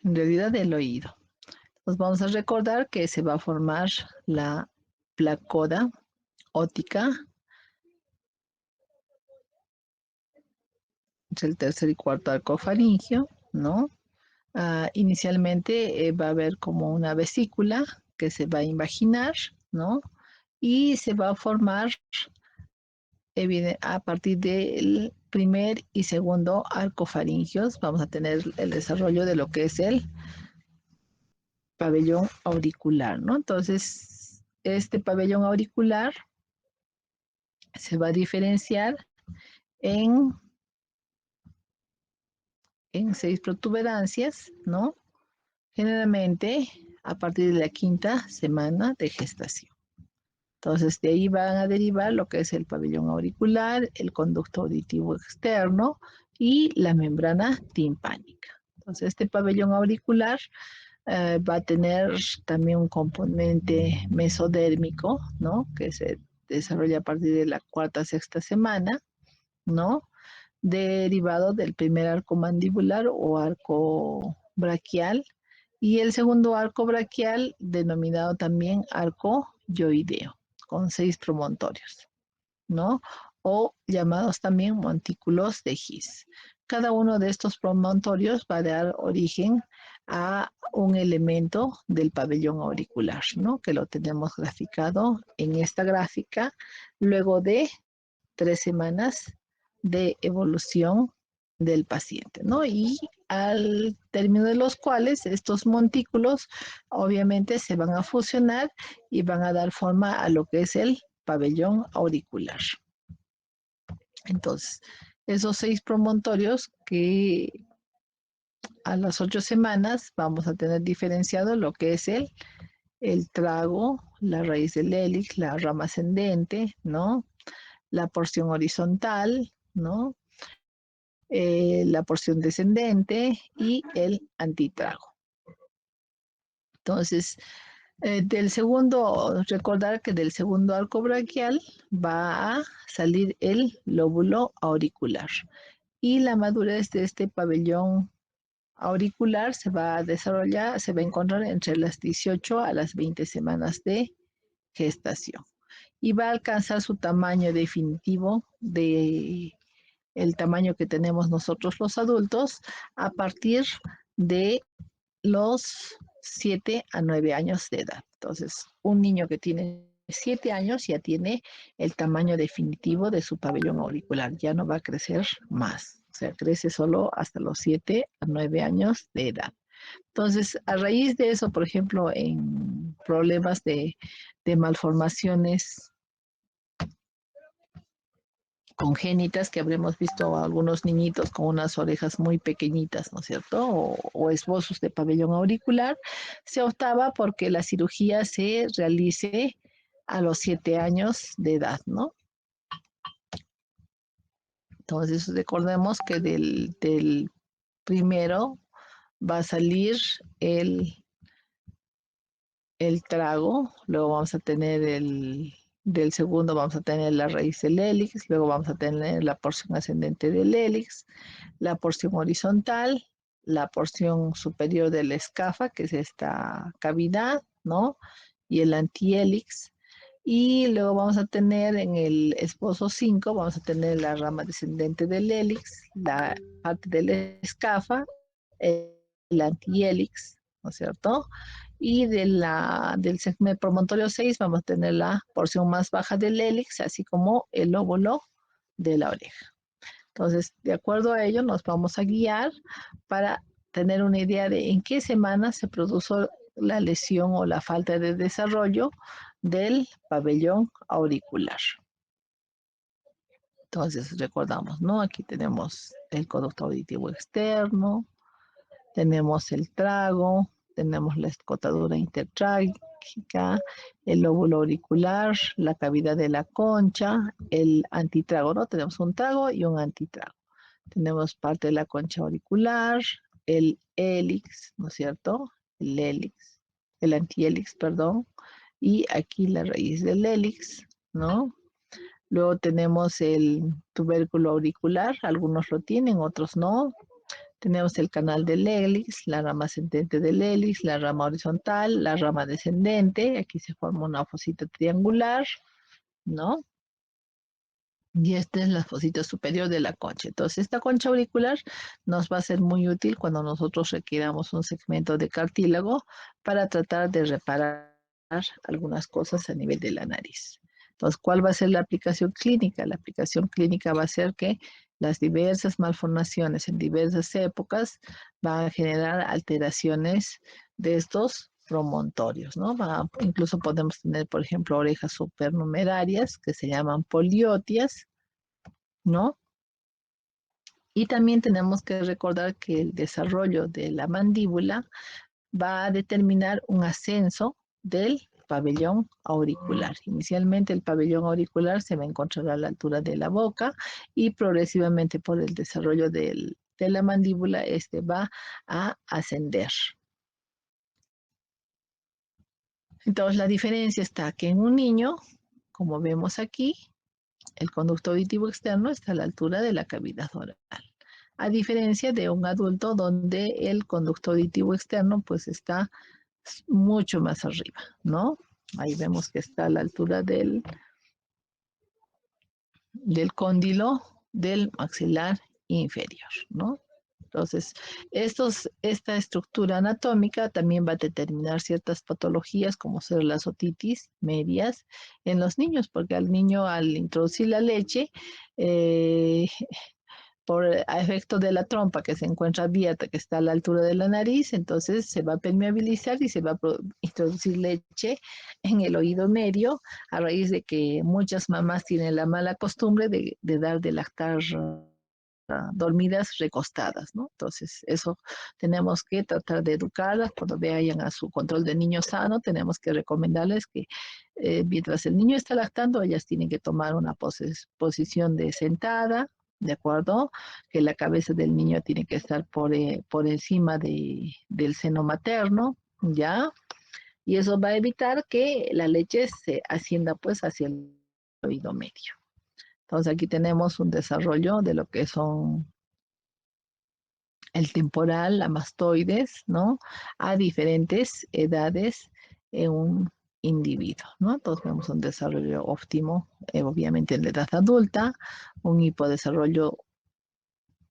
en realidad del oído. Nos vamos a recordar que se va a formar la placoda óptica entre el tercer y cuarto arco faríngeo, ¿no? Inicialmente va a haber como una vesícula que se va a invaginar, ¿no? Y se va a formar a partir del primer y segundo arco faringios. Vamos a tener el desarrollo de lo que es el pabellón auricular, ¿no? Entonces, este pabellón auricular se va a diferenciar en, en 6 protuberancias, ¿no? Generalmente a partir de la quinta semana de gestación. Entonces, de ahí van a derivar lo que es el pabellón auricular, el conducto auditivo externo y la membrana timpánica. Entonces, este pabellón auricular va a tener también un componente mesodérmico, ¿no? Que se desarrolla a partir de la cuarta, sexta semana, ¿no? Derivado del primer arco mandibular o arco braquial y el segundo arco braquial denominado también arco yoideo con 6 promontorios, ¿no? O llamados también montículos de His. Cada uno de estos promontorios va a dar origen a un elemento del pabellón auricular, ¿no? Que lo tenemos graficado en esta gráfica luego de 3 semanas de evolución del paciente, ¿no? Y al término de los cuales estos montículos obviamente se van a fusionar y van a dar forma a lo que es el pabellón auricular. Entonces, esos 6 promontorios que a las 8 semanas vamos a tener diferenciado lo que es el trago, la raíz del hélix, la rama ascendente, ¿no? La porción horizontal, ¿no? La porción descendente y el antitrago. Entonces, recordar que del segundo arco braquial va a salir el lóbulo auricular. Y la madurez de este pabellón auricular se va a desarrollar, se va a encontrar entre las 18 a las 20 semanas de gestación. Y va a alcanzar su tamaño definitivo de el tamaño que tenemos nosotros los adultos a partir de los 7 a 9 años de edad. Entonces, un niño que tiene 7 años ya tiene el tamaño definitivo de su pabellón auricular, ya no va a crecer más, o sea, crece solo hasta los 7 a 9 años de edad. Entonces, a raíz de eso, por ejemplo, en problemas de malformaciones congénitas que habremos visto a algunos niñitos con unas orejas muy pequeñitas, ¿no es cierto? O esbozos de pabellón auricular, se optaba porque la cirugía se realice a los 7 años de edad, ¿no? Entonces, recordemos que del primero va a salir el trago, luego vamos a tener del segundo vamos a tener la raíz del hélix, luego vamos a tener la porción ascendente del hélix, la porción horizontal, la porción superior de la escafa, que es esta cavidad, ¿no? Y el antihelix. Y luego vamos a tener en el esposo 5, vamos a tener la rama descendente del hélix, la parte de la escafa, el antihelix, ¿no es cierto? Y del segmento promontorio 6 vamos a tener la porción más baja del hélix, así como el lóbulo de la oreja. Entonces, de acuerdo a ello, nos vamos a guiar para tener una idea de en qué semana se produjo la lesión o la falta de desarrollo del pabellón auricular. Entonces, recordamos, ¿no? Aquí tenemos el conducto auditivo externo, tenemos el trago, tenemos la escotadura intertrágica, el lóbulo auricular, la cavidad de la concha, el antitrago, ¿no? Tenemos un trago y un antitrago. Tenemos parte de la concha auricular, el hélix, ¿no es cierto? El hélix, el antihélix, perdón, y aquí la raíz del hélix, ¿no? Luego tenemos el tubérculo auricular, algunos lo tienen, otros no. Tenemos el canal del hélice, la rama ascendente del hélice, la rama horizontal, la rama descendente. Aquí se forma una fosita triangular, ¿no? Y esta es la fosita superior de la concha. Entonces, esta concha auricular nos va a ser muy útil cuando nosotros requiramos un segmento de cartílago para tratar de reparar algunas cosas a nivel de la nariz. Entonces, ¿cuál va a ser la aplicación clínica? La aplicación clínica va a ser que las diversas malformaciones en diversas épocas van a generar alteraciones de estos promontorios, ¿no? Incluso podemos tener, por ejemplo, orejas supernumerarias que se llaman poliotias, ¿no? Y también tenemos que recordar que el desarrollo de la mandíbula va a determinar un ascenso del pabellón auricular. Inicialmente el pabellón auricular se va a encontrar a la altura de la boca y progresivamente por el desarrollo de la mandíbula este va a ascender. Entonces la diferencia está que en un niño, como vemos aquí, el conducto auditivo externo está a la altura de la cavidad oral, a diferencia de un adulto donde el conducto auditivo externo pues está mucho más arriba, ¿no? Ahí vemos que está a la altura del cóndilo del maxilar inferior, ¿no? Entonces, esta estructura anatómica también va a determinar ciertas patologías como ser las otitis medias en los niños, porque al niño al introducir la leche, eh, por a efecto de la trompa que se encuentra abierta, que está a la altura de la nariz, entonces se va a permeabilizar y se va a introducir leche en el oído medio, a raíz de que muchas mamás tienen la mala costumbre de dar de lactar dormidas recostadas, ¿no? Entonces, eso tenemos que tratar de educarlas cuando vayan a su control de niño sano, tenemos que recomendarles que mientras el niño está lactando, ellas tienen que tomar una posición de sentada, ¿de acuerdo? Que la cabeza del niño tiene que estar por encima del seno materno, ¿ya? Y eso va a evitar que la leche se ascienda pues hacia el oído medio. Entonces aquí tenemos un desarrollo de lo que son el temporal, la mastoides, ¿no? A diferentes edades en un individuo, ¿no? Entonces vemos un desarrollo óptimo, obviamente en la edad adulta, un hipodesarrollo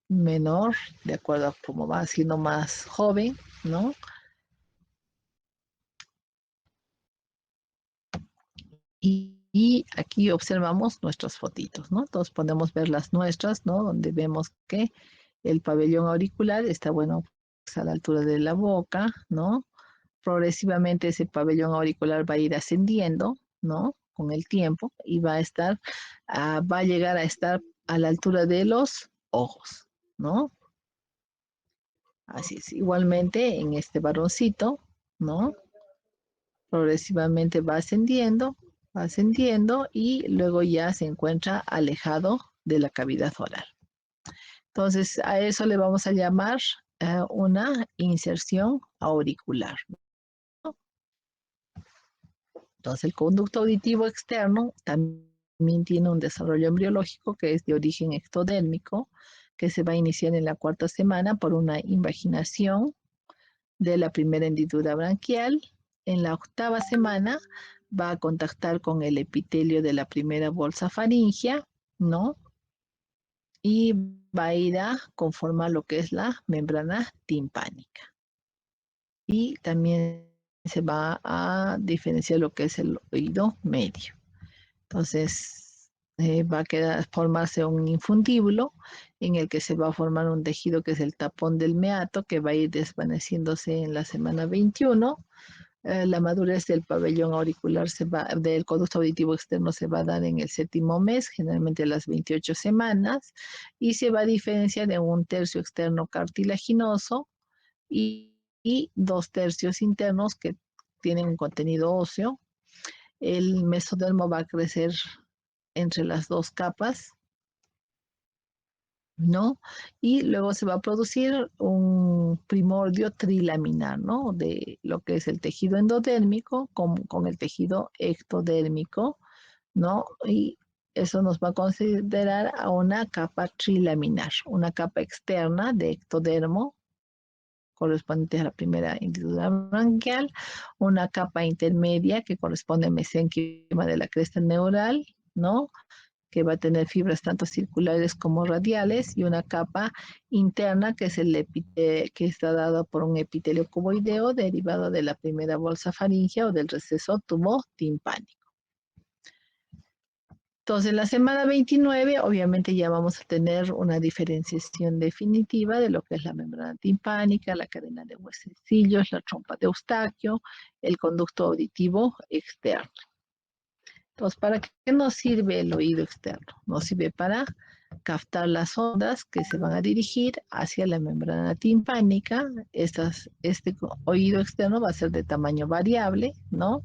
menor, de acuerdo a cómo va siendo más joven, ¿no? Y aquí observamos nuestras fotitos, ¿no? Entonces podemos ver las nuestras, ¿no? Donde vemos que el pabellón auricular está, bueno, pues a la altura de la boca, ¿no? Progresivamente ese pabellón auricular va a ir ascendiendo, ¿no? Con el tiempo y va a estar, va a llegar a estar a la altura de los ojos, ¿no? Así es. Igualmente en este varoncito, ¿no? Progresivamente va ascendiendo y luego ya se encuentra alejado de la cavidad oral. Entonces, a eso le vamos a llamar una inserción auricular, ¿no? Entonces, el conducto auditivo externo también tiene un desarrollo embriológico que es de origen ectodérmico, que se va a iniciar en la cuarta semana por una invaginación de la primera hendidura branquial. En la octava semana va a contactar con el epitelio de la primera bolsa faríngea, ¿no? Y va a ir a conformar lo que es la membrana timpánica. Y también se va a diferenciar lo que es el oído medio. Entonces, va a formarse un infundíbulo en el que se va a formar un tejido que es el tapón del meato, que va a ir desvaneciéndose en la semana 21. La madurez del pabellón auricular del conducto auditivo externo se va a dar en el séptimo mes, generalmente a las 28 semanas, y se va a diferenciar de un tercio externo cartilaginoso y 2 tercios internos que tienen un contenido óseo. El mesodermo va a crecer entre las dos capas, ¿no? Y luego se va a producir un primordio trilaminar, ¿no? De lo que es el tejido endodérmico con el tejido ectodérmico, ¿no? Y eso nos va a considerar a una capa trilaminar, una capa externa de ectodermo correspondiente a la primera hendidura branquial, una capa intermedia que corresponde al mesenquima de la cresta neural, ¿no? Que va a tener fibras tanto circulares como radiales, y una capa interna que es que está dado por un epitelio cuboideo derivado de la primera bolsa faríngea o del receso tubo timpánico. Entonces, en la semana 29, obviamente ya vamos a tener una diferenciación definitiva de lo que es la membrana timpánica, la cadena de huesecillos, la trompa de Eustaquio, el conducto auditivo externo. Entonces, ¿para qué nos sirve el oído externo? Nos sirve para captar las ondas que se van a dirigir hacia la membrana timpánica. Este oído externo va a ser de tamaño variable, ¿no?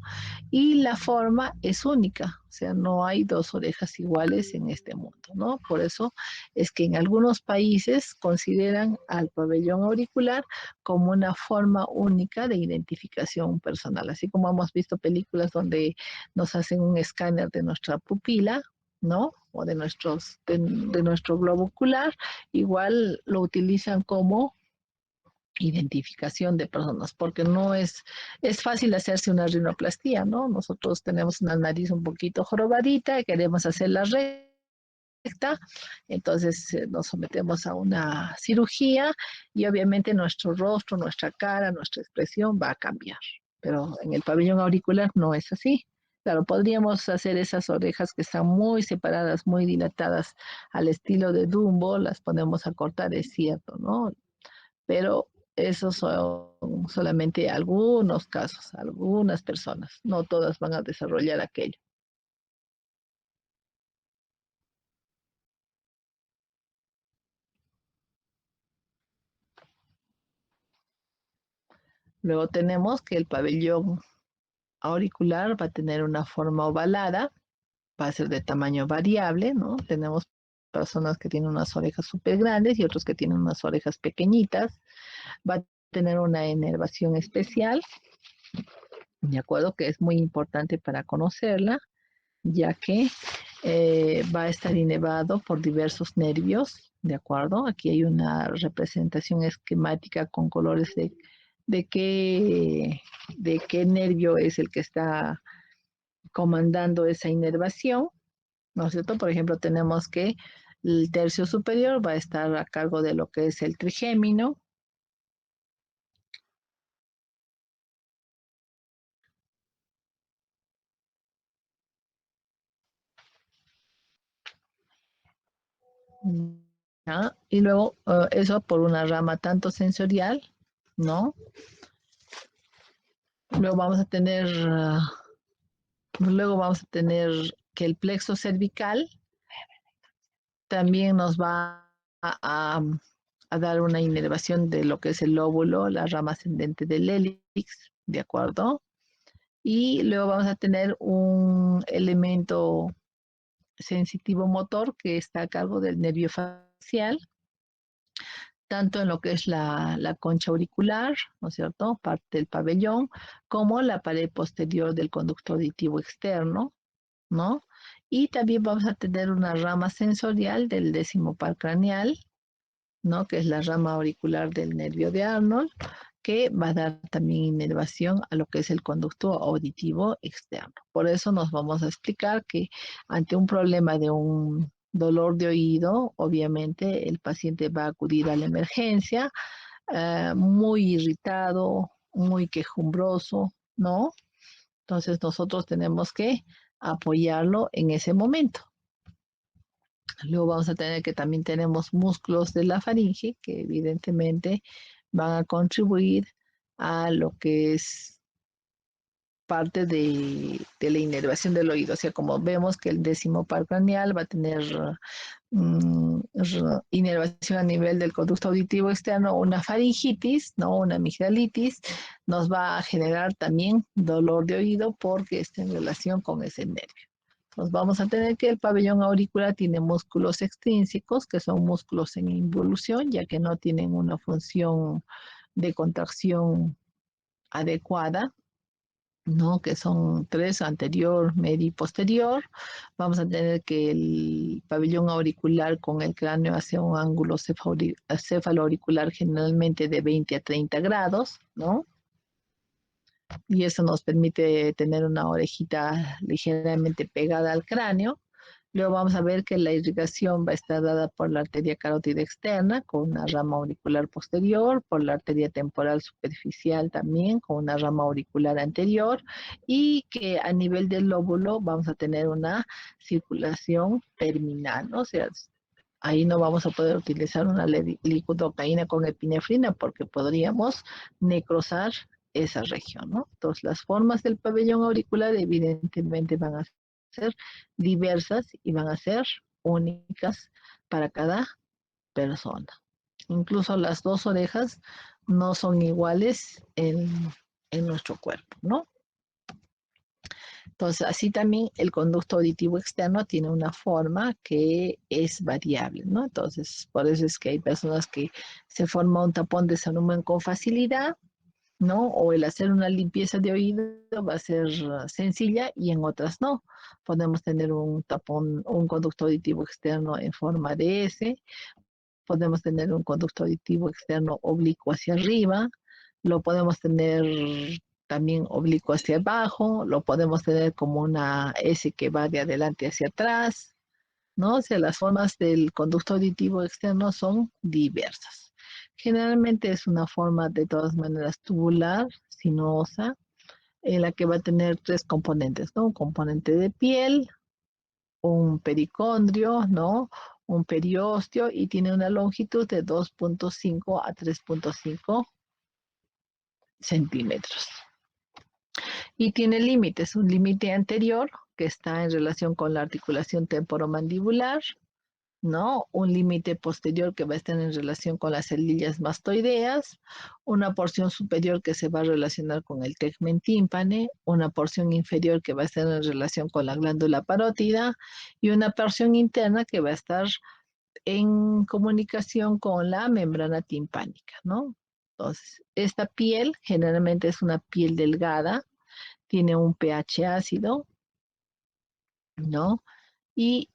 Y la forma es única, o sea, no hay dos orejas iguales en este mundo, ¿no? Por eso es que en algunos países consideran al pabellón auricular como una forma única de identificación personal, así como hemos visto películas donde nos hacen un escáner de nuestra pupila, ¿no? O de nuestro globo ocular, igual lo utilizan como identificación de personas, porque es fácil hacerse una rinoplastía, ¿no? Nosotros tenemos una nariz un poquito jorobadita y queremos hacerla recta, entonces nos sometemos a una cirugía y obviamente nuestro rostro, nuestra cara, nuestra expresión va a cambiar, pero en el pabellón auricular no es así. Claro, podríamos hacer esas orejas que están muy separadas, muy dilatadas al estilo de Dumbo, las podemos acortar, es cierto, ¿no? Pero esos son solamente algunos casos, algunas personas, no todas van a desarrollar aquello. Luego tenemos que el pabellón auricular va a tener una forma ovalada, va a ser de tamaño variable, ¿no? Tenemos personas que tienen unas orejas súper grandes y otros que tienen unas orejas pequeñitas. Va a tener una inervación especial, de acuerdo, que es muy importante para conocerla, ya que va a estar inervado por diversos nervios, ¿de acuerdo? Aquí hay una representación esquemática con colores de, qué, de qué nervio es el que está comandando esa inervación, ¿no es cierto? Por ejemplo, tenemos que el tercio superior va a estar a cargo de lo que es el trigémino. ¿Ya? Y luego eso por una rama tanto sensorial, ¿no? Luego vamos a tener, luego vamos a tener que el plexo cervical también nos va a dar una inervación de lo que es el lóbulo, la rama ascendente del hélix, ¿de acuerdo? Y luego vamos a tener un elemento sensitivo motor que está a cargo del nervio facial, tanto en lo que es la concha auricular, ¿no es cierto?, parte del pabellón, como la pared posterior del conducto auditivo externo, ¿no? Y también vamos a tener una rama sensorial del décimo par craneal, ¿no? Que es la rama auricular del nervio de Arnold, que va a dar también inervación a lo que es el conducto auditivo externo. Por eso nos vamos a explicar que ante un problema de un dolor de oído, obviamente el paciente va a acudir a la emergencia, muy irritado, muy quejumbroso, ¿no? Entonces nosotros tenemos que apoyarlo en ese momento. Luego vamos a tener que también tenemos músculos de la faringe que evidentemente van a contribuir a lo que es parte de la inervación del oído. O sea, como vemos que el décimo par craneal va a tener inervación a nivel del conducto auditivo externo, una faringitis, ¿no? Una amigdalitis, nos va a generar también dolor de oído porque está en relación con ese nervio. Nos vamos a tener que el pabellón auricular tiene músculos extrínsecos, que son músculos en involución, ya que no tienen una función de contracción adecuada, ¿no? Que son tres, anterior, medio y posterior. Vamos a tener que el pabellón auricular con el cráneo hacia un ángulo cefaloauricular generalmente de 20 a 30 grados, ¿no? Y eso nos permite tener una orejita ligeramente pegada al cráneo. Luego vamos a ver que la irrigación va a estar dada por la arteria carótida externa con una rama auricular posterior, por la arteria temporal superficial también con una rama auricular anterior y que a nivel del lóbulo vamos a tener una circulación terminal, ¿no? O sea, ahí no vamos a poder utilizar una lidocaína con epinefrina porque podríamos necrosar esa región, ¿no? Entonces, las formas del pabellón auricular evidentemente van a ser diversas y van a ser únicas para cada persona. Incluso las dos orejas no son iguales en nuestro cuerpo, ¿no? Entonces, así también el conducto auditivo externo tiene una forma que es variable, ¿no? Entonces, por eso es que hay personas que se forma un tapón de Sanumen con facilidad, ¿no? O el hacer una limpieza de oído va a ser sencilla y en otras no. Podemos tener un tapón, un conducto auditivo externo en forma de S, podemos tener un conducto auditivo externo oblicuo hacia arriba, lo podemos tener también oblicuo hacia abajo, lo podemos tener como una S que va de adelante hacia atrás, ¿no? O sea, las formas del conducto auditivo externo son diversas. Generalmente es una forma de todas maneras tubular, sinuosa, en la que va a tener tres componentes, ¿no? Un componente de piel, un pericondrio, ¿no? Un periósteo y tiene una longitud de 2.5 a 3.5 centímetros. Y tiene límites, un límite anterior que está en relación con la articulación temporomandibular, ¿no? Un límite posterior que va a estar en relación con las celillas mastoideas, una porción superior que se va a relacionar con el tegmen tímpane, una porción inferior que va a estar en relación con la glándula parótida y una porción interna que va a estar en comunicación con la membrana timpánica, ¿no? Entonces, esta piel generalmente es una piel delgada, tiene un pH ácido, ¿no? Y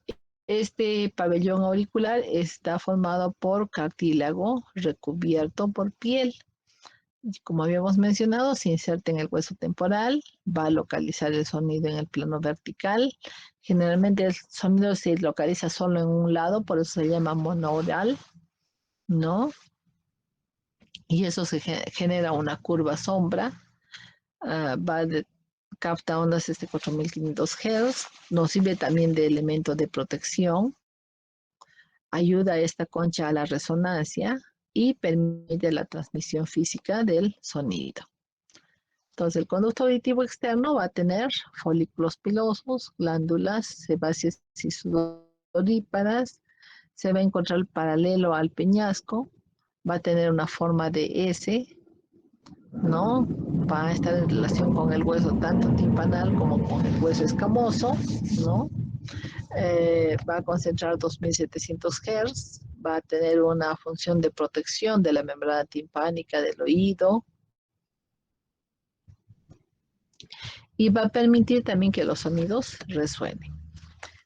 este pabellón auricular está formado por cartílago recubierto por piel. Como habíamos mencionado, se inserta en el hueso temporal, va a localizar el sonido en el plano vertical. Generalmente el sonido se localiza solo en un lado, por eso se llama monaural, ¿no? Y eso se genera una curva sombra. Capta ondas 4500 Hz, nos sirve también de elemento de protección, ayuda a esta concha a la resonancia y permite la transmisión física del sonido. Entonces, el conducto auditivo externo va a tener folículos pilosos, glándulas sebáceas y sudoríparas, se va a encontrar paralelo al peñasco, va a tener una forma de S, ¿no? Va a estar en relación con el hueso tanto timpanal como con el hueso escamoso, ¿no? Va a concentrar 2700 Hz, va a tener una función de protección de la membrana timpánica del oído y va a permitir también que los sonidos resuenen.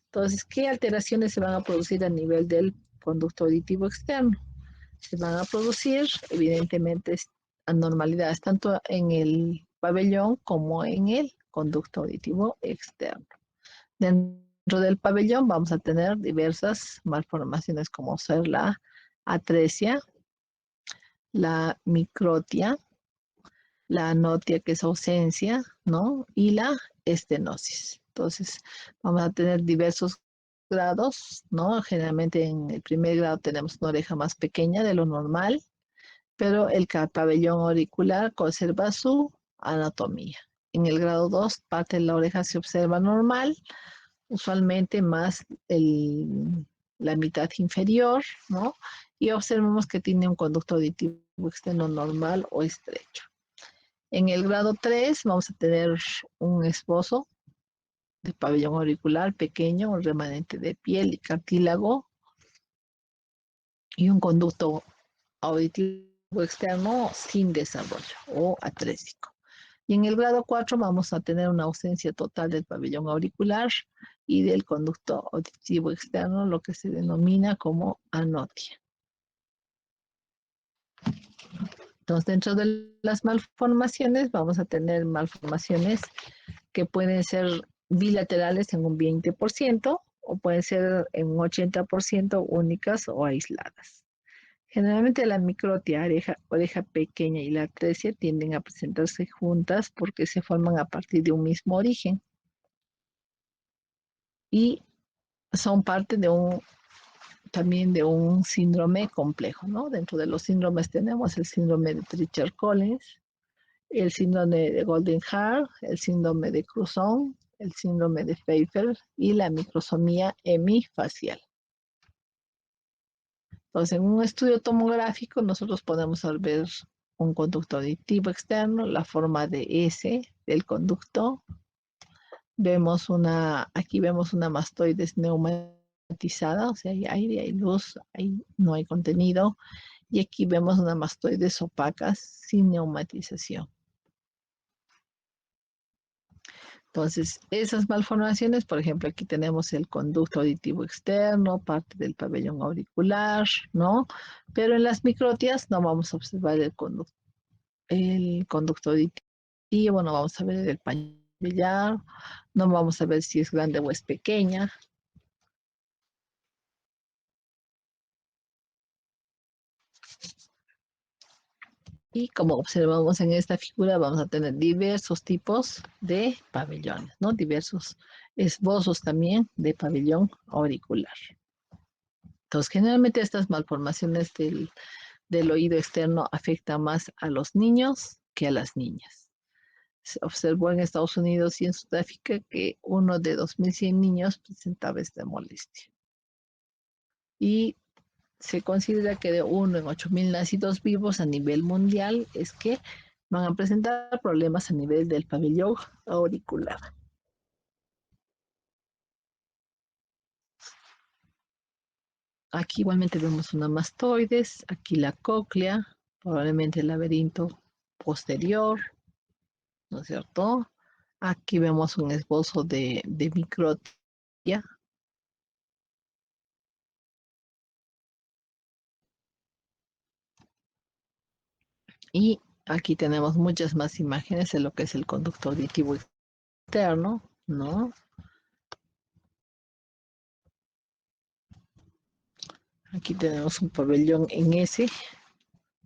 Entonces, ¿qué alteraciones se van a producir a nivel del conducto auditivo externo? Se van a producir, evidentemente, anormalidades tanto en el pabellón como en el conducto auditivo externo. Dentro del pabellón vamos a tener diversas malformaciones como ser la atresia, la microtia, la anotia que es ausencia, ¿no? Y la estenosis. Entonces, vamos a tener diversos grados, ¿no? Generalmente en el primer grado tenemos una oreja más pequeña de lo normal, pero el pabellón auricular conserva su anatomía. En el grado 2, parte de la oreja se observa normal, usualmente más la mitad inferior, ¿no? Y observamos que tiene un conducto auditivo externo normal o estrecho. En el grado 3 vamos a tener un esbozo de pabellón auricular pequeño, un remanente de piel y cartílago y un conducto auditivo externo sin desarrollo o atrésico. Y en el grado 4 vamos a tener una ausencia total del pabellón auricular y del conducto auditivo externo, lo que se denomina como anotia. Entonces, dentro de las malformaciones, vamos a tener malformaciones que pueden ser bilaterales en un 20% o pueden ser en un 80% únicas o aisladas. Generalmente la microtia, oreja pequeña y la atresia tienden a presentarse juntas porque se forman a partir de un mismo origen y son parte también de un síndrome complejo, ¿no? Dentro de los síndromes tenemos el síndrome de Treacher-Collins, el síndrome de Golden Hair, el síndrome de Cruzon, el síndrome de Pfeiffer y la microsomía hemifacial. Entonces, en un estudio tomográfico nosotros podemos ver un conducto auditivo externo, la forma de S del conducto. Aquí vemos una mastoides neumatizada, o sea, hay aire, hay luz, ahí no hay contenido. Y aquí vemos una mastoides opacas sin neumatización. Entonces, esas malformaciones, por ejemplo, aquí tenemos el conducto auditivo externo, parte del pabellón auricular, ¿no? Pero en las microtias no vamos a observar el conducto auditivo, no vamos a ver el pañuelo, no vamos a ver si es grande o es pequeña. Y como observamos en esta figura, vamos a tener diversos tipos de pabellones, ¿no? Diversos esbozos también de pabellón auricular. Entonces, generalmente estas malformaciones del oído externo afectan más a los niños que a las niñas. Se observó en Estados Unidos y en Sudáfrica que uno de 2.100 niños presentaba esta molestia. Y se considera que de 1 en 8.000 nacidos vivos a nivel mundial es que van a presentar problemas a nivel del pabellón auricular. Aquí igualmente vemos una mastoides, aquí la cóclea, probablemente el laberinto posterior, ¿no es cierto? Aquí vemos un esbozo de microtia. Y aquí tenemos muchas más imágenes de lo que es el conducto auditivo externo, ¿no? Aquí tenemos un pabellón en S,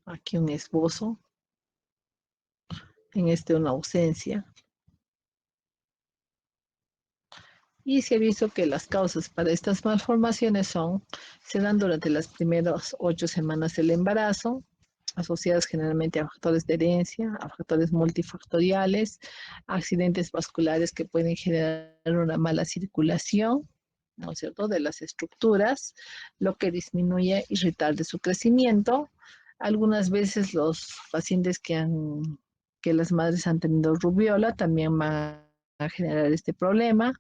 aquí un esbozo, en este una ausencia. Y se ha visto que las causas para estas malformaciones se dan durante las primeras 8 semanas del embarazo, asociadas generalmente a factores de herencia, a factores multifactoriales, accidentes vasculares que pueden generar una mala circulación, ¿no es cierto?, de las estructuras, lo que disminuye y retarde su crecimiento. Algunas veces los pacientes que las madres han tenido rubiola también van a generar este problema.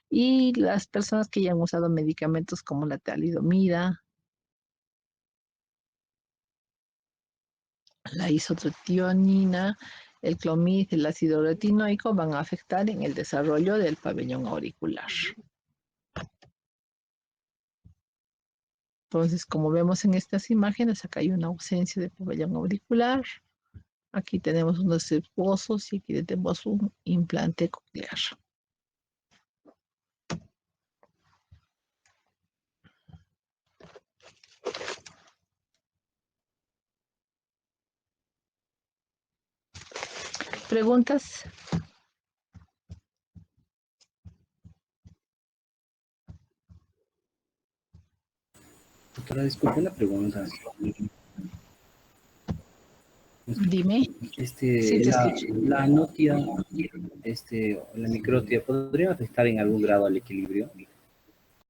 Y las personas que ya han usado medicamentos como la talidomida, la isotrotionina, el clomid, el ácido retinoico van a afectar en el desarrollo del pabellón auricular. Entonces, como vemos en estas imágenes, acá hay una ausencia de pabellón auricular. Aquí tenemos unos esbozos y aquí tenemos un implante coclear. ¿Preguntas? Doctora, disculpe la pregunta. Dime. Sí, te escucho. La anotia, la microtia, ¿podría afectar en algún grado al equilibrio?